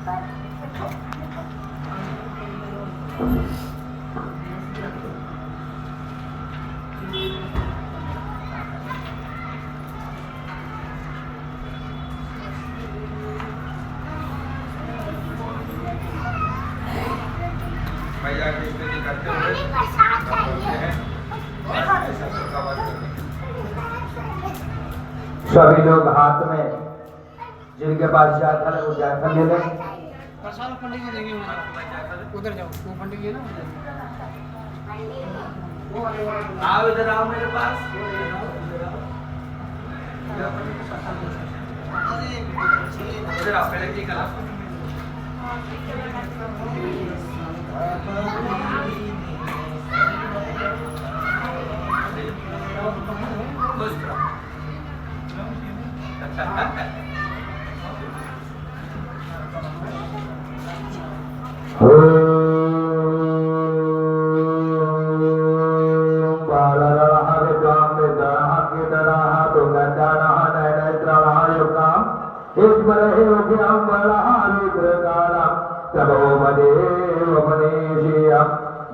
भैया की स्थिति करते हुए सभी लोग हाथ में जिनके पास जायफल है वो जायफल ले लें। पंडित जी देंगे उधर जाओ वो पंडित जी ना आओ इधर आओ मेरे पास। इधर आओ पहले टीका लगाओ।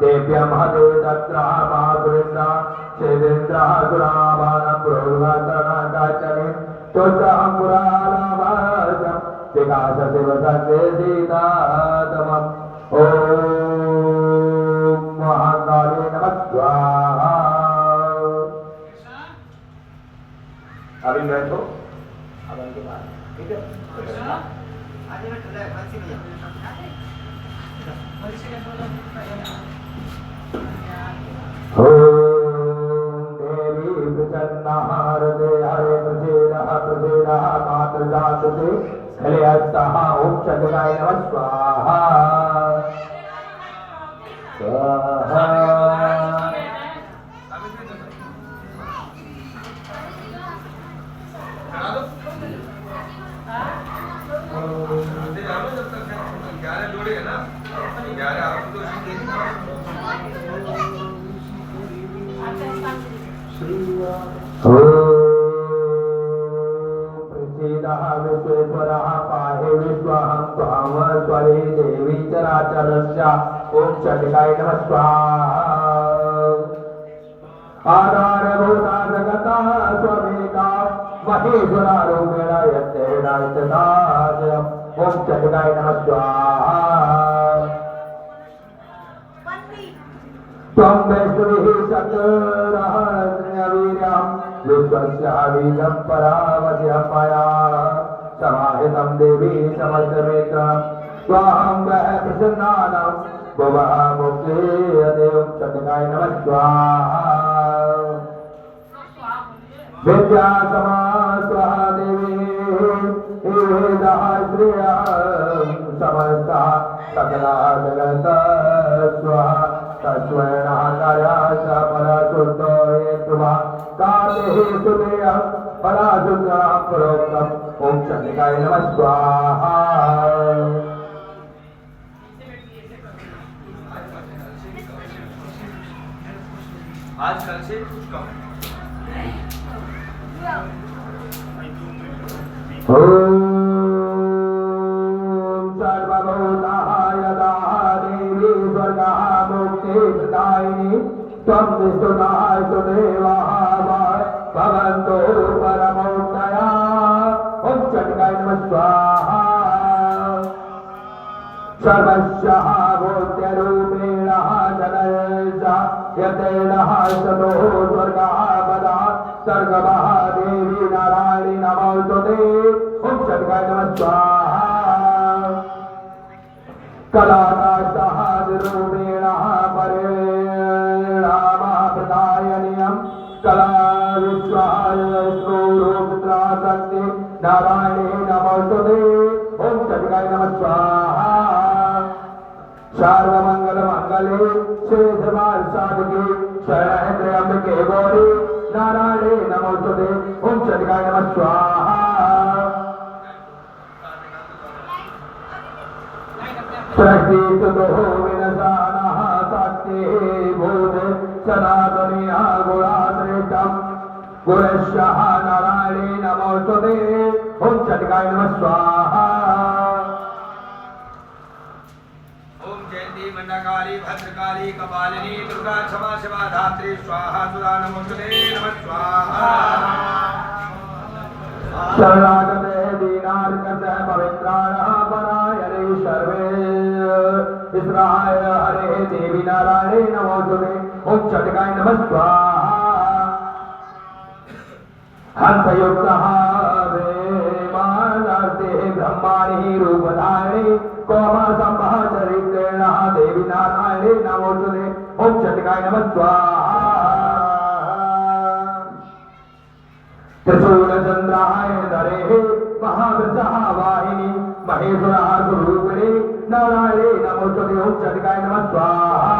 देव्यं हदे तत्र माधुरिन्द्रा सेवेन्द्रा गुणाभानं प्रोल्लासनाकाचने तोषां पुरालाभासं विकासशिवसङ्गे सीतातमम् ॐ महाकाले नमः स्वाहा। अभी बैठो अब उनके बाद ठीक है। देवी प्रसन्नारदे हरे प्रसीदः प्रसीदः मातृदासुते हृदयस्थः ॐ चन्द्राय नमः स्वाहा स्वाहा। प्रसीदः विश्वेश्वरः पाहि विश्वहं त्वां स्वरे देवी चराचरस्य ॐ चण्डिकाय नमः स्वाहा। आधारभूता जगता स्वमेका महेश्वरारूपेण यत्तेन यत्तदास्यम् ॐ चण्डिकाय नमः स्वाहा। त्वं वैष्णवीः शक्तिर्वीर्यं विश्वस्य बीजं परावश्यं मया समाहितं देवी समस्तमित्रं स्वाहं वः प्रसन्नानां भुवः मुक्तियते ॐ चण्डिकाय नमः स्वाहा। विद्या समा स्वाहा देवी वेदः श्रियः समस्तः सकला जगत् स्वाहा तस्मैनः कार्यास पराशुद्धो हेतुः काले सुदेयं पराशुद्धः प्रोक्तम् ॐ चण्डिकाय नमः स्वाहा। आज कल से कुछ कम त्वं विष्णुः सुदेवः भवन्तो परमोत्तया ॐ चण्डिकाय नमः स्वाहा। सर्वस्यः भूत्यरूपेण जनयश्च यतेनः सतो स्वर्गः पदा सर्गवः देवी नारायणी नमोस्तुते ॐ चण्डिकाय नमः स्वाहा। कलाकाशः निरूपेण परिणामः प्रदायनीयं कला विश्वासक्ति नारायणी नमोस्तुते ॐ चण्डिकाय नमः स्वाहा। सर्वमङ्गलमङ्गले श्रीधर्मासाधके शरण्ये त्र्यम्बके गौरी नारायणे नमोस्तुते ॐ चण्डिकाय नमः स्वाहा। प्रतीतो विनशानः शक्तिः भूत सनातनीः गुणाश्रेष्ठं गुणश्यः नारायणे नमोस्तुते ॐ चण्डिकाय नमः स्वाहा। काली भद्रकाली कपालिनी दुर्गा क्षमा शिवा धात्री स्वाहा सुधा नमोस्तुते नमः स्वाहा शरणागते दीनार्कते पवित्राणः परायणे सर्वे विश्राय हरे देवी नारायणे नमोस्तुते ओम चटकाय नमः स्वाहा हंसयुक्तः वेमानर्ते ब्रह्माणि रूपधारिणे कोमसंभः चरित्रेण देवी नारायणे नमोस्तुते ओम चटकाय नमः स्वाहा त्रिशूलचन्द्राय धरे महावृषः वाहिनी महेश्वरः स्वरूपिणे नारायणे नमोस्तुते ओम चटकाय नमः स्वाहा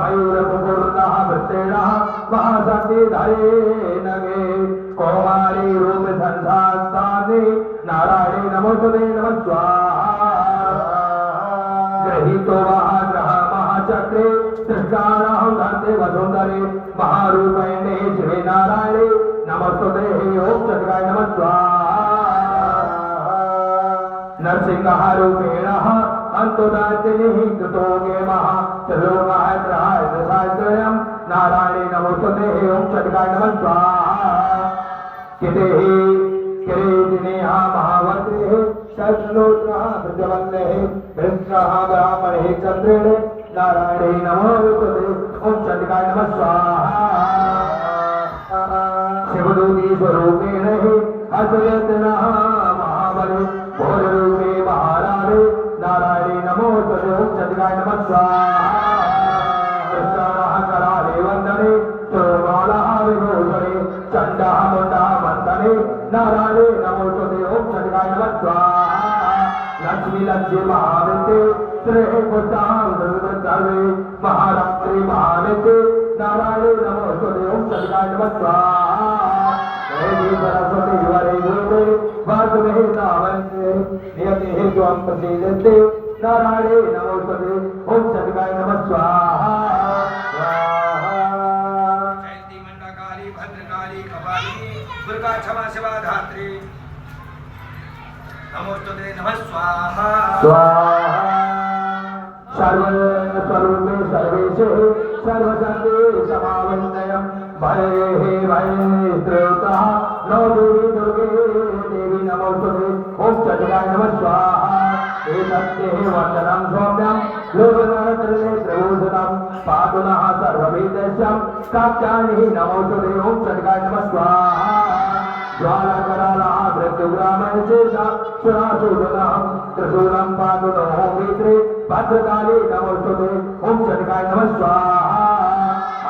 मयूरमुकुरः वृत्तेन महाशक्ति धरे नगे कौमारी रूप संधास्ताने नारायणे नमोस्तुते नमः स्वाहा गृहीतो महाग्रह महाचक्रे सृष्टानां धर्ते वसुंधरे महारूपेणे श्री नारायणे नमोस्तुते ओम चटकाय नमः स्वाहा नरसिंह रूपेण अंतोदातिनिः कृतोगे महा त्रिलोकाय दशायत्रयं नारायणे नमोस्तुते ओम चटकाय नमः स्वाहा कितेः किरीटिनेः महावर्तेः सर्वलोत्रः प्रज्वलन्नेः वृक्षः ब्राह्मणेः चन्द्रेणे नारायणे नमोस्तुते ओम चटकाय नमः स्वाहा शिवदूती स्वरूपेण हर्षयत्नः महाबले भोजरूपे महाराणे नारायणे नमोस्तुते ओम चटकाय नमः स्वाहा कृष्णाः कराले वन्दने सुरमालः विभूषणे चण्डः मुण्डः वन्दने नारायणे नमोस्तुते ओम चटकाय नमः स्वाहा लक्ष्मी लक्ष्मी महाविद्ये श्रेः पुष्टाः सर्वे महारात्रि महाविद्ये नारायणे नमोस्तुते ओम चटकाय नमः स्वाहा देवी सरस्वती वरे गुरुवे वासुदेव नामन्ये नियतिः त्वं प्रसीदन्ते नारायणे नमोस्तुते ओम चटकाय नमः स्वाहा जयंती मंडा काली भद्रकाली कपालिनी दुर्गा क्षमा शिवा धात्री नमोस्तुते नमः स्वाहा स्वाहा सर्वस्वरूपे सर्वेशे सर्वशक्ति समावन्दयम् भयेः भयस्त्रोतः नो देवी दुर्गे देवी नमोस्तुते ओम चटकाय नमः स्वाहा एतत्तेः वन्दनं सौम्यं लोकनाथनेत्रभूषणं पातु नः सर्ववेदस्यं कात्यायनिः नमोस्तुते ओम चटकाय नमः स्वाहा ज्वालाकरालः मृत्युग्रामः चेता सुरासुरनः त्रिशूलं पातु नः मित्रे भद्रकाली नमोस्तुते ओम चटकाय नमः स्वाहा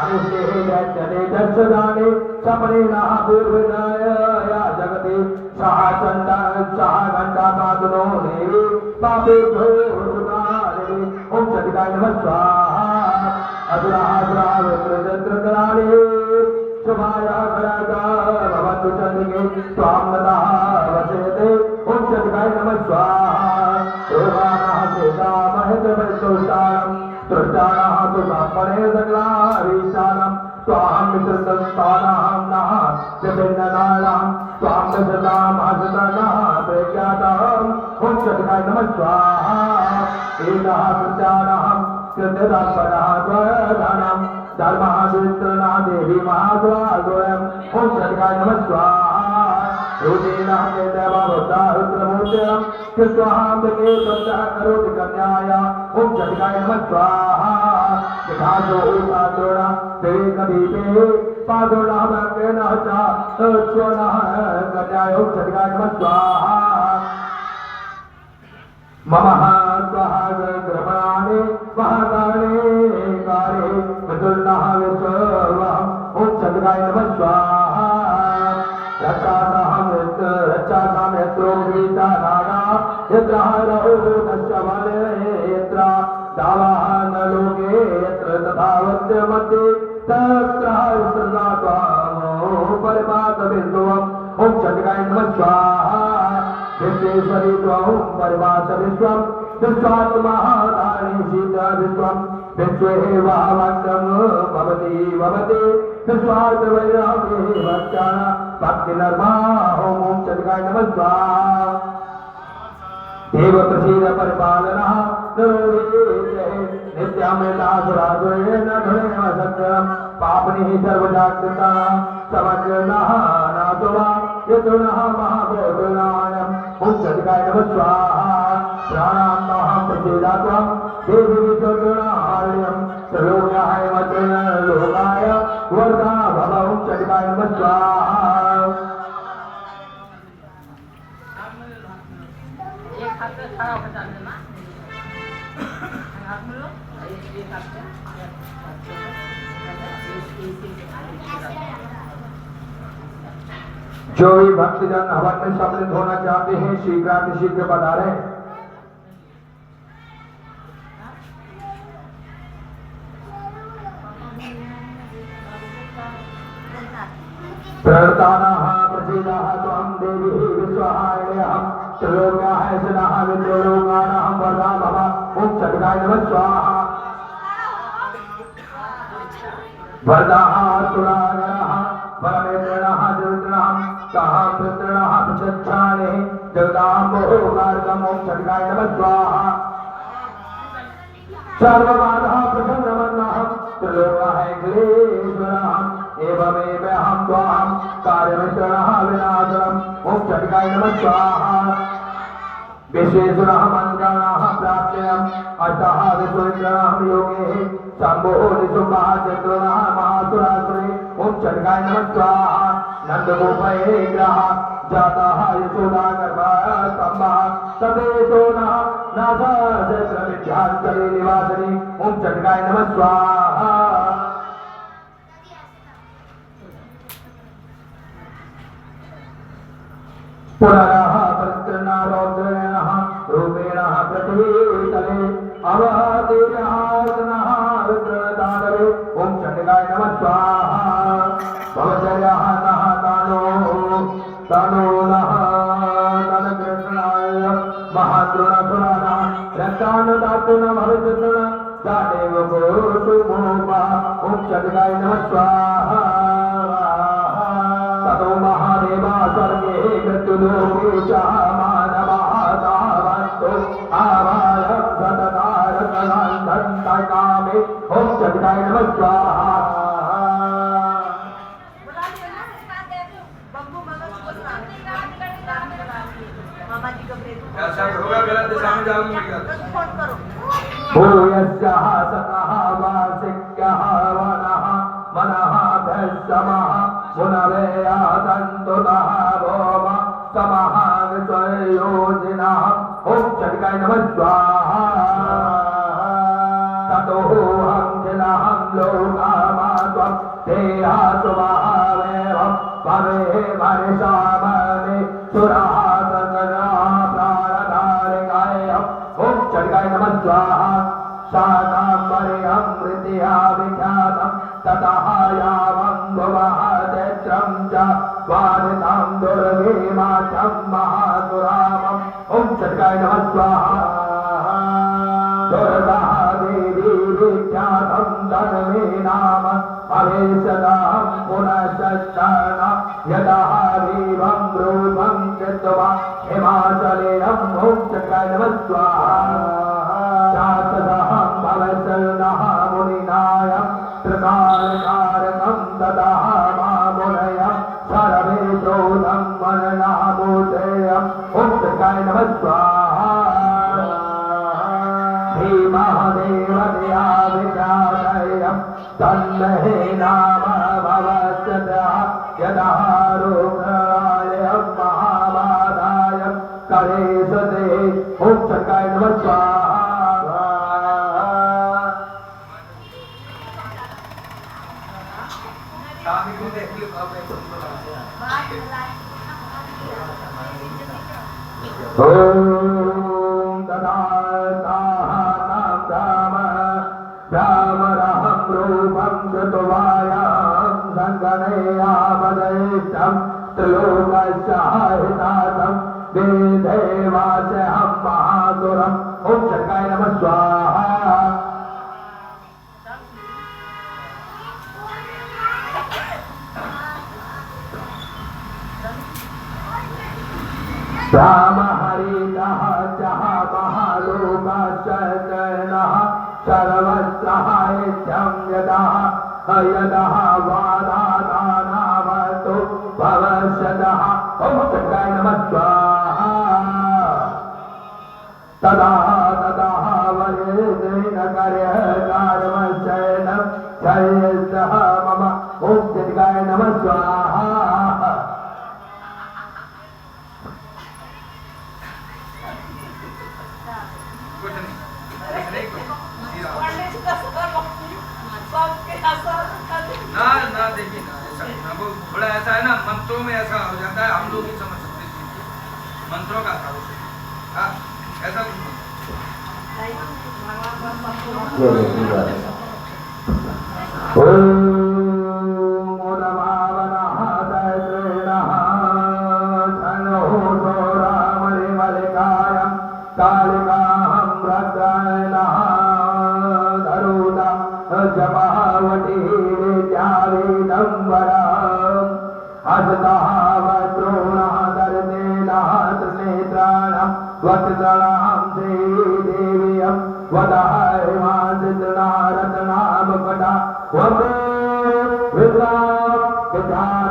अनुष्ठेः दैत्यने दर्शदाने सपनेनः पूर्वनाय या जगते सहा चण्डा सहा घण्टा पातु नो देवी पापेभ्यो सुतारे ओम चटकाय नमः स्वाहा असुराः वित्रजत्रकराले शुभाया खरागा भवन्तु चन्द्रिके त्वां नतः वसेते ओम चटकाय नमः स्वाहा रोगानः शेषामहितवैतोषाणम् तृष्टानः तु ब्रह्मणे सकलाभीष्टानं त्वां विसृतस्थानां नः विभिन्ननानां त्वां विसृतामहसतनः प्रज्ञाताम् ओम चटकाय नमः स्वाहा एकः कृत्यानः कृत्यदर्पणः त्वधनं धर्मः विस्तृणः देवी महाद्वाद्वयम् ओम चटकाय नमः स्वाहा रुदेन रुद्रमूर्तिं कृत्वाहाम्बिके सप्तः करोति कन्याय ओम चटकाय नमः स्वाहा यथासो साद्रोण विवेकदीपे पादोलाभकेन च स्वनः कन्याय ओम चटकाय नमः स्वाहा मम स्वः ग्रहणानि महाकाले काले विदुर्नः विश्वम् ओम चटकाय नमः स्वाहा रक्षासां यत्रो गीता नागा यत्र रहो तस्य वने यत्र दावाः न लोके यत्र तथावत्य मध्ये तत्र स्त्रदात्वामो परिपातबिन्दुवम् ओम चटकाय नमः स्वाहा विश्वेश्वरी त्वं परिभास विश्वं विश्वात्महाधारिणी शीता विश्वं विश्वे वावक्रम भवति भवति विश्वात्मवैराग्ये भक्त्यान भक्तिर्मा ओम चटकाय नमः स्वाहा देव प्रसीद परिपालनः नरो नित्यामृतासुरासुरेण धुरेण सत्यं पापनिः सर्वजागृतानां समग्रनः नातुवा यतुनः महाभूतनायम् उच्चतिकाय नमः स्वाहा प्राणान्नहं प्रसीदात्वं देवी विश्वगुणाहार्यं सर्वोज्ञाय मद्रेण लोकाय वर्धा भव उच्चतिकाय नमः स्वाहा जो भी भक्तजन हवन में सम्मिलित होना चाहते हैं शीघ्र पधारें। प्रणतानाः प्रसीदाः त्वं देवी विश्वाहायहं त्रिलोक्याः सदाः विद्रोलोकानां वरदा भव ॐ चन्द्राय नमः स्वाहा वरदाः सुरागणः परमेन्द्रः जगद्रः कः पुत्रः प्रचक्षाणे जगदाम्बोगार्गम् ॐ चन्द्राय नमः स्वाहा सर्वबाधः प्रसन्नमन्नः त्रिलोकः क्लेश्वरः एवमेवहं त्वां कार्यमिश्रणः विनाशनम् ॐ चन्द्राय नमः स्वाहा विश्वेश्वरः मन्त्राणाः प्राप्त्यम् अष्टः विश्वेश्वरः योगे शम्भोः निशुम्भः चन्द्रनः महासुरासुरे ॐ चन्द्राय नमः स्वाहा नन्दगोपये ग्रहः जातः यशोदा गर्भः स्तम्भः तदेतो नः नाथाचन्द्रविद्याञ्चले निवासिनी ॐ चन्द्राय नमः स्वाहा पुनरः परित्रणारोग्रेणः रूपेणः पृथ्वीतले अवहतीर्यः रुद्रदानवे ॐ चण्डिकाय नमः स्वाहा भवचर्यः नः तनो नः तनकृष्णाय महाद्रुणसुरानः रक्तानुदातुन भवितृण दादेव गोसुमोपा ॐ चण्डिकाय नमः स्वाहा ततो महादेवा स्वर्गे मृत्युलोके च मानवाः तावन्तो आवायं सततारकलान्धन्तकामे ॐ चन्द्राय नमः स्वाहा भूयस्यः सतः वार्षिक्यः वनः मनः भस्मः मुनवे आतन्तुतः भोम समः विश्वयोजिनः ॐ चण्डिकाय नमः स्वाहा ततोऽहं खिलहं लोकामात्वं देहासुमहावेवं भवे मनिषाममे सुरः सर्गजः प्राणधारिकायम् ॐ चण्डिकाय नमः स्वाहा शाकाम्बर्यं मृत्या विख्यातं ततः यावं भुवः चैत्रं च वादितं दुर्गेमाचं महासुरामम् ॐ चण्डिकाय नमः स्वाहा दुर्गा देवी विख्यातं धर्मे नाम भवेशदाहं पुनश्चरण यतः देवं रूपं कृत्वा हिमाचलेयं ॐ चण्डिकाय नमः स्वाहा शासदहं भवसर्णः मुनिनायं त्रिकालकारकं ततः मामुनयं सर्वेन्द्रोदं मननामूर्तेयं ॐ चण्डिकाय नमः स्वाहा भीमदेवतया विख्यातयं तन्महे नाम भवस्यतः यतः रुद्रालयं महाबाधाय करेशते ॐ चण्डिकाय नमः स्वाहा ॐ तदाताहं रामरहं रूपं कृत्वायां सङ्गणेयावदिष्टं त्रिलोकस्याहितार्थं वेदेवास्यहं महासुरम् ॐ चण्डिकाय नमः स्वाहा रामहरितः च महालोकस्य सर्वं यदः वादानावतु भवष्यतः ओम चक्राय नमः स्वाहा तदा तदा वरेदेन कार्यकारमशयनं शयसः मम ओम चक्राय नमः स्वाहा कुछ नहीं कुछ ना ना देखिए ना ऐसा ना वो थोड़ा ऐसा है ना मंत्रों में ऐसा हो जाता है हम लोग ही समझ सकते हैं मंत्रों का था हाँ ऐसा कुछ नहीं ओम नमावनः सहस्रेणः धनो सोरामलिमलिकायं कालिकाहं रक्षणः धरुता जपावटी विद्यावेदम्बरम् हस्तः वज्रोणः दर्देनः त्रिनेत्राणं वत्सलां श्रीदेव्यं वदः हिमांसितृणः रत्नामकटा वपे विद्रां विद्यां